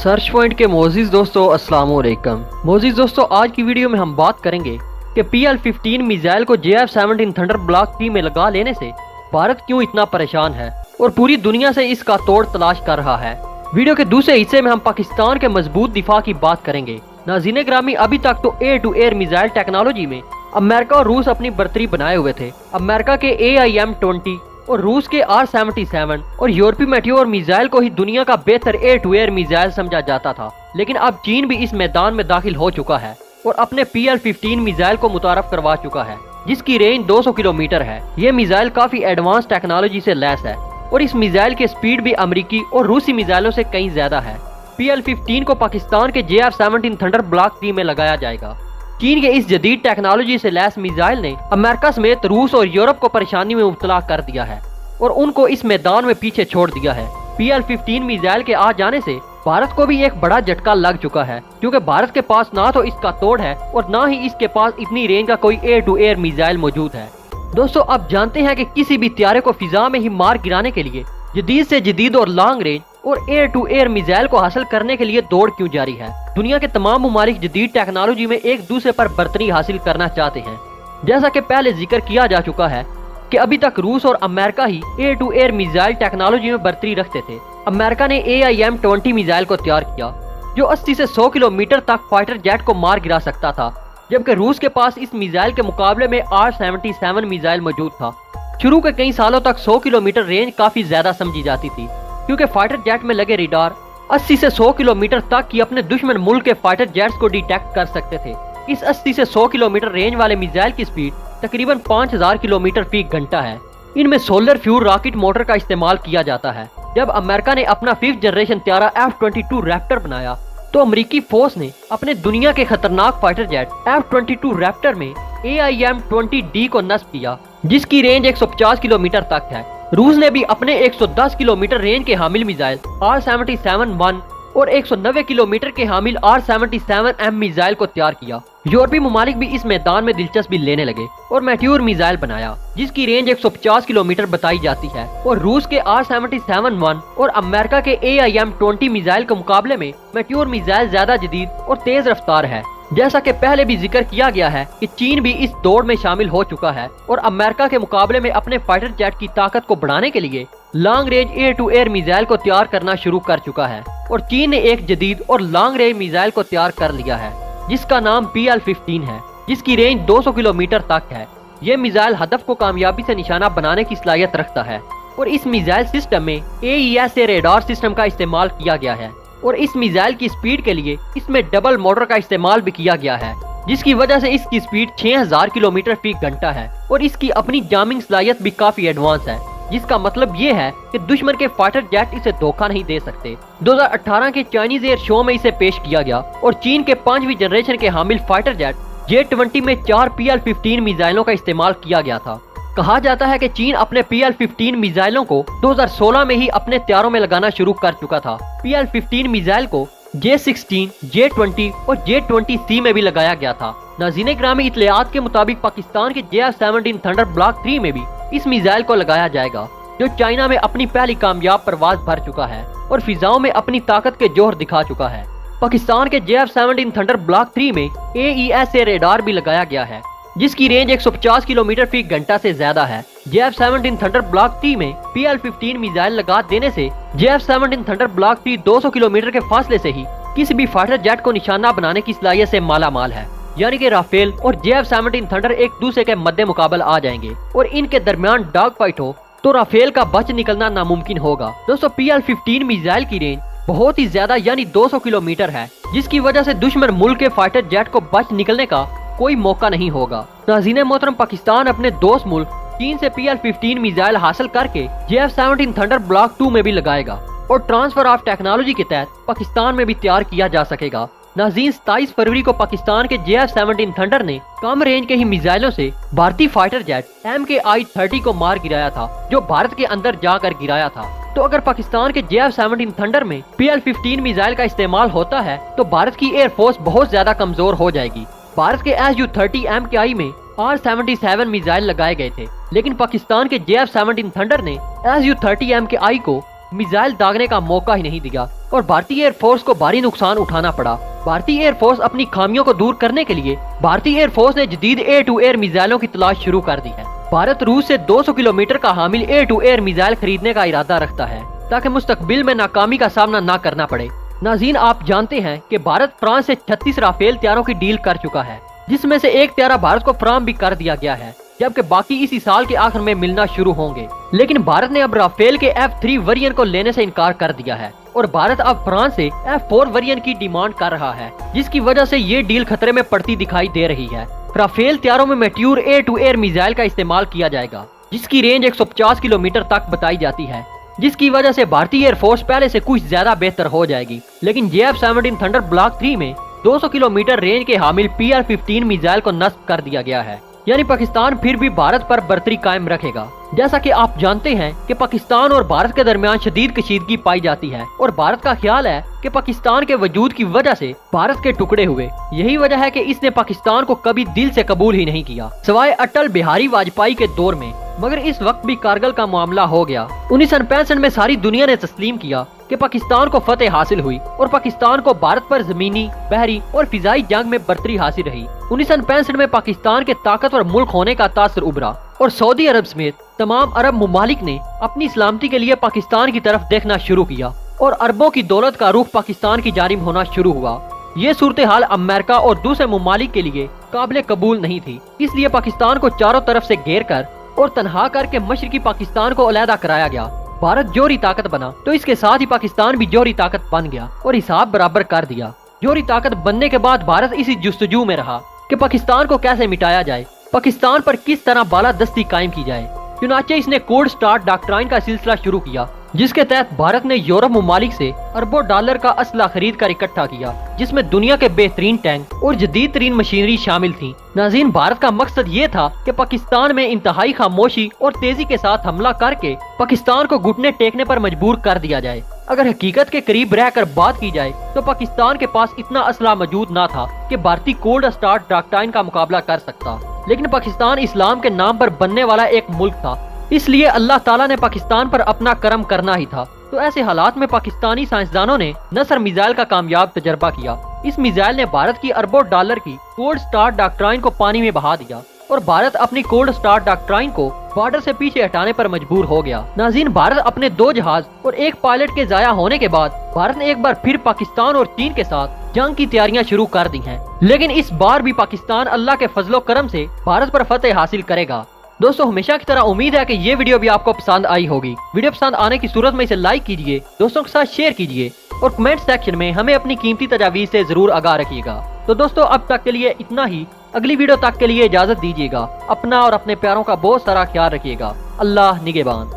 Search point के मोअज़्ज़िज़ दोस्तों अस्सलाम वालेकुम। मोअज़्ज़िज़ दोस्तों, आज की वीडियो में हम बात करेंगे कि PL-15 मिसाइल को JF-17 थंडर ब्लॉक 3 में लगा लेने से भारत क्यों इतना परेशान है और पूरी दुनिया से इसका तोड़ तलाश कर रहा है। वीडियो के दूसरे हिस्से में हम पाकिस्तान के मजबूत दिफा की बात करेंगे। नाज़रीन ग्रामी, अभी तक तो air to air missile technology में अमेरिका और रूस अपनी बर्तरी बनाए हुए थे। अमेरिका के AIM-20 और रूस के R-77 और यूरोपीय मेटियोर मिसाइल को ही दुनिया का बेहतर एयर टू एयर मिसाइल समझा जाता था, लेकिन अब चीन भी इस मैदान में दाखिल हो चुका है और अपने PL-15 मिसाइल को मुतारफ करवा चुका है, जिसकी रेंज 200 किलोमीटर है। ये मिसाइल काफी एडवांस टेक्नोलॉजी से लैस है और इस मिसाइल की स्पीड भी अमेरिकी और रूसी मिसाइलों से कहीं ज्यादा है। PL-15 को पाकिस्तान के JF-17 थंडर ब्लॉक 3 में लगाया जाएगा। चीन के इस जदीद टेक्नोलॉजी से लैस मिसाइल ने अमेरिका समेत रूस और यूरोप को परेशानी में मुब्तला कर दिया है और उनको इस मैदान में पीछे छोड़ दिया है। PL-15 मिसाइल के आ जाने से भारत को भी एक बड़ा झटका लग चुका है, क्योंकि भारत के पास ना तो इसका तोड़ है और ना ही इसके पास इतनी रेंज का कोई एयर टू एयर मिसाइल मौजूद है। दोस्तों, अब जानते हैं कि किसी भी त्यारे को फिजा में ही मार गिराने के लिए जदीद से जदीद और लॉन्ग रेंज और एयर टू एयर मिसाइल को हासिल करने के लिए दौड़ क्यों जारी है। दुनिया के तमाम मुमालिक जदीद टेक्नोलॉजी में एक दूसरे पर बर्तरी हासिल करना चाहते हैं। जैसा कि पहले जिक्र किया जा चुका है कि अभी तक रूस और अमेरिका ही air to air missile technology में बर्तरी रखते थे। अमेरिका ने AIM-20 मिसाइल को तैयार किया, जो 80 से 100 किलोमीटर तक फाइटर जेट को मार गिरा सकता था, जबकि रूस के पास इस मिसाइल के मुकाबले में R-77 मिसाइल मौजूद था। शुरू के कई सालों तक 100 किलोमीटर रेंज काफी ज्यादा समझी जाती थी, क्योंकि फाइटर जेट में लगे रडार 80 से 100 किलोमीटर तक की अपने दुश्मन मुल्क के फाइटर जेट्स को डिटेक्ट कर सकते थे। इस 80 से 100 किलोमीटर रेंज वाले मिसाइल की स्पीड तकरीबन 5000 किलोमीटर फी घंटा है। इनमें सोलर फ्यूल रॉकेट मोटर का इस्तेमाल किया जाता है। जब अमेरिका ने अपना 5th जनरेशन त्यारा F-22 रैप्टर बनाया, तो अमेरिकी फोर्स ने अपने दुनिया के खतरनाक फाइटर जेट F-22 रैप्टर में AIM-20D को नस्ब किया, जिसकी रेंज 150 किलोमीटर तक है। रूस ने भी अपने 110 किलोमीटर रेंज के हामिल मिसाइल R-77-1 और 190 किलोमीटर के हामिल R-77M मिसाइल को तैयार किया। यूरोपीय ममालिक भी इस मैदान में दिलचस्पी लेने लगे और मेटियोर मिसाइल बनाया, जिसकी रेंज 150 किलोमीटर बताई जाती है। और रूस के R-77-1 और अमेरिका के AIM-20 मिसाइल के मुकाबले में मेटियोर मिसाइल ज्यादा जदीद और तेज रफ्तार है। जैसा कि पहले भी जिक्र किया गया है कि चीन भी इस दौड़ में शामिल हो चुका है और अमेरिका के मुकाबले में अपने फाइटर जेट की ताकत को बढ़ाने के लिए long range air to air missile को तैयार करना शुरू कर चुका है। और चीन ने एक जदीद और लॉन्ग रेंज मिसाइल को तैयार कर लिया है, जिसका नाम PL-15 है, जिसकी रेंज 200 किलोमीटर तक है। ये मिसाइल हदफ को कामयाबी से निशाना बनाने की सलाहियत रखता है और इस मिसाइल सिस्टम में AESA रेडार सिस्टम का इस्तेमाल किया गया है और इस मिसाइल की स्पीड के लिए इसमें डबल मोटर का इस्तेमाल भी किया गया है, जिसकी वजह से इसकी स्पीड 6000 किलोमीटर फी घंटा है और इसकी अपनी जामिंग सलाहियत भी काफी एडवांस है, जिसका मतलब ये है कि दुश्मन के फाइटर जेट इसे धोखा नहीं दे सकते। 2018 के चाइनीज एयर शो में इसे पेश किया गया और चीन के 5वीं जनरेशन के हामिल फाइटर जेट J-20 में 4 PL-15 मिसाइलों का इस्तेमाल किया गया था। कहा जाता है कि चीन अपने PL-15 मिसाइलों को 2016 में ही अपने त्यारों में लगाना शुरू कर चुका था। PL-15 मिसाइल को J-16, J-20 और J-20C में भी लगाया गया था। नाज़रीन ग्रामी, इत्तलाआत के मुताबिक पाकिस्तान के JF-17 थंडर ब्लॉक 3 में भी इस मिसाइल को लगाया जाएगा, जो चाइना में अपनी पहली कामयाब परवाज भर चुका है और फिजाओं में अपनी ताकत के जोहर दिखा चुका है। पाकिस्तान के JF-17 थंडर ब्लॉक 3 में AESA रेडार भी लगाया गया है, जिसकी रेंज 150 किलोमीटर फी घंटा से ज्यादा है। JF-17 थंडर ब्लॉक 3 में PL-15 मिसाइल लगा देने से JF-17 थंडर ब्लॉक 3 200 किलोमीटर के फासले से ही किसी भी फाइटर जेट को निशाना बनाने की सलाहियत से माला माल है। यानी कि राफेल और JF-17 थंडर एक दूसरे के मद्दे मुकाबल आ जाएंगे और इनके दरमियान डॉग फाइट हो तो राफेल का बच निकलना नामुमकिन होगा। दोस्तों, PL-15 मिसाइल की रेंज बहुत ही ज्यादा यानी 200 किलोमीटर है, जिसकी वजह से दुश्मन मुल्क के फाइटर जेट को बच निकलने का कोई मौका नहीं होगा। नाज़रीन मोहतरम, पाकिस्तान अपने दोस्त मुल्क चीन से PL-15 मिसाइल हासिल करके JF-17 थंडर ब्लॉक 2 में भी लगाएगा और ट्रांसफर ऑफ टेक्नोलॉजी के तहत पाकिस्तान में भी तैयार किया जा सकेगा। नाज़रीन, 27 फरवरी को पाकिस्तान के JF-17 थंडर ने कम रेंज के ही मिसाइलों से भारतीय फाइटर जेट MKI-30 को मार गिराया था, जो भारत के अंदर जाकर गिराया था। तो अगर पाकिस्तान के JF-17 थंडर में PL-15 मिसाइल का इस्तेमाल होता है तो भारत की एयरफोर्स बहुत ज्यादा कमजोर हो जाएगी। भारत के SU-30 MKI में R-77 मिसाइल लगाए गए थे, लेकिन पाकिस्तान के JF-17 थंडर ने SU-30 MKI को मिसाइल दागने का मौका ही नहीं दिया और भारतीय एयरफोर्स को भारी नुकसान उठाना पड़ा। भारतीय एयरफोर्स अपनी खामियों को दूर करने के लिए भारतीय एयरफोर्स ने जदीद एयर टू एयर मिसाइलों की तलाश शुरू कर दी है। भारत रूस से 200 किलोमीटर का हामिल एयर टू एयर मिसाइल खरीदने का इरादा रखता है ताकि मुस्तकबिल में नाकामी का सामना न करना पड़े। नाज़रीन, आप जानते हैं कि भारत फ्रांस से 36 राफेल तैयारों की डील कर चुका है, जिसमें से एक तैयारा भारत को फराहम भी कर दिया गया है, जबकि बाकी इसी साल के आखिर में मिलना शुरू होंगे। लेकिन भारत ने अब राफेल के F3 वेरिएंट को लेने से इनकार कर दिया है और भारत अब फ्रांस से F4 वेरिएंट की डिमांड कर रहा है, जिसकी वजह से ये डील खतरे में पड़ती दिखाई दे रही है। राफेल तैयारों में मैट्योर एयर टू एयर मिसाइल का इस्तेमाल किया जाएगा, जिसकी रेंज 150 किलोमीटर तक बताई जाती है, जिसकी वजह से भारतीय एयरफोर्स पहले से कुछ ज्यादा बेहतर हो जाएगी। लेकिन JF-17 थंडर ब्लॉक 3 में 200 किलोमीटर रेंज के हामिल PR-15 मिसाइल को नस्ब कर दिया गया है, यानी पाकिस्तान फिर भी भारत पर बर्तरी कायम रखेगा। जैसा कि आप जानते हैं कि पाकिस्तान और भारत के दरमियान शदीद कशीदगी पाई जाती है और भारत का ख्याल है कि पाकिस्तान के वजूद की वजह से भारत के टुकड़े हुए। यही वजह है कि इसने पाकिस्तान को कभी दिल से कबूल ही नहीं किया, सिवाय अटल बिहारी वाजपेयी के दौर में। मगर इस वक्त भी कारगिल का मामला हो गया। 1965 में सारी दुनिया ने तस्लीम किया कि पाकिस्तान को फतेह हासिल हुई और पाकिस्तान को भारत पर जमीनी, बहरी और फिजाई जंग में बर्तरी हासिल रही। 1965 में पाकिस्तान के ताकतवर मुल्क होने का तासर उभरा और सऊदी अरब समेत तमाम अरब मुमालिक ने अपनी सलामती के लिए पाकिस्तान की तरफ देखना शुरू किया और अरबों की दौलत का रुख पाकिस्तान की जानिब होना शुरू हुआ। ये सूरत हाल अमेरिका और दूसरे मुमालिक के लिए काबिल कबूल नहीं थी, इसलिए पाकिस्तान को चारों तरफ से घेर कर और तनहा करके मशरकी पाकिस्तान को अलहदा कराया गया। भारत जोहरी ताकत बना तो इसके साथ ही पाकिस्तान भी जोहरी ताकत बन गया और हिसाब बराबर कर दिया। जोहरी ताकत बनने के बाद भारत इसी जुस्तजू में रहा कि पाकिस्तान को कैसे मिटाया जाए, पाकिस्तान पर किस तरह बालादस्ती कायम की जाए। चुनाचे इसने कोल्ड स्टार्ट डॉक्ट्राइन का सिलसिला शुरू किया, जिसके तहत भारत ने यूरोप मुमालिक से अरबों डॉलर का असला खरीद कर इकट्ठा किया, जिसमें दुनिया के बेहतरीन टैंक और जदीद तरीन मशीनरी शामिल थी। नाज़रीन, भारत का मकसद ये था कि पाकिस्तान में इंतहाई खामोशी और तेजी के साथ हमला करके पाकिस्तान को घुटने टेकने पर मजबूर कर दिया जाए। अगर हकीकत के करीब रहकर बात की जाए तो पाकिस्तान के पास इतना असला मौजूद ना था कि भारतीय कोल्ड स्टार्ट डॉक्ट्राइन का मुकाबला कर सकता, लेकिन पाकिस्तान इस्लाम के नाम पर बनने वाला एक मुल्क था, इसलिए अल्लाह ताला ने पाकिस्तान पर अपना करम करना ही था। तो ऐसे हालात में पाकिस्तानी साइंसदानों ने नसर मिसाइल का कामयाब तजर्बा किया। इस मिसाइल ने भारत की अरबों डॉलर की कोल्ड स्टार्ट डॉक्ट्राइन को पानी में बहा दिया और भारत अपनी कोल्ड स्टार्ट डॉक्ट्राइन को बॉर्डर से पीछे हटाने पर मजबूर हो गया। नाज़रीन, भारत अपने 2 जहाज और 1 पायलट के जाया होने के बाद भारत ने एक बार फिर पाकिस्तान और चीन के साथ जंग की तैयारियां शुरू कर दी हैं, लेकिन इस बार भी पाकिस्तान अल्लाह के फजलो करम से भारत पर फतेह हासिल करेगा। दोस्तों, हमेशा की तरह उम्मीद है कि ये वीडियो भी आपको पसंद आई होगी। वीडियो पसंद आने की सूरत में इसे लाइक कीजिए, दोस्तों के साथ शेयर कीजिए और कमेंट सेक्शन में हमें अपनी कीमती तजावीज़ से जरूर आगाह रखिएगा। तो दोस्तों, अब तक के लिए इतना ही। अगली वीडियो तक के लिए इजाजत दीजिएगा। अपना और अपने प्यारों का बहुत सारा ख्याल रखिएगा। अल्लाह निगहबान।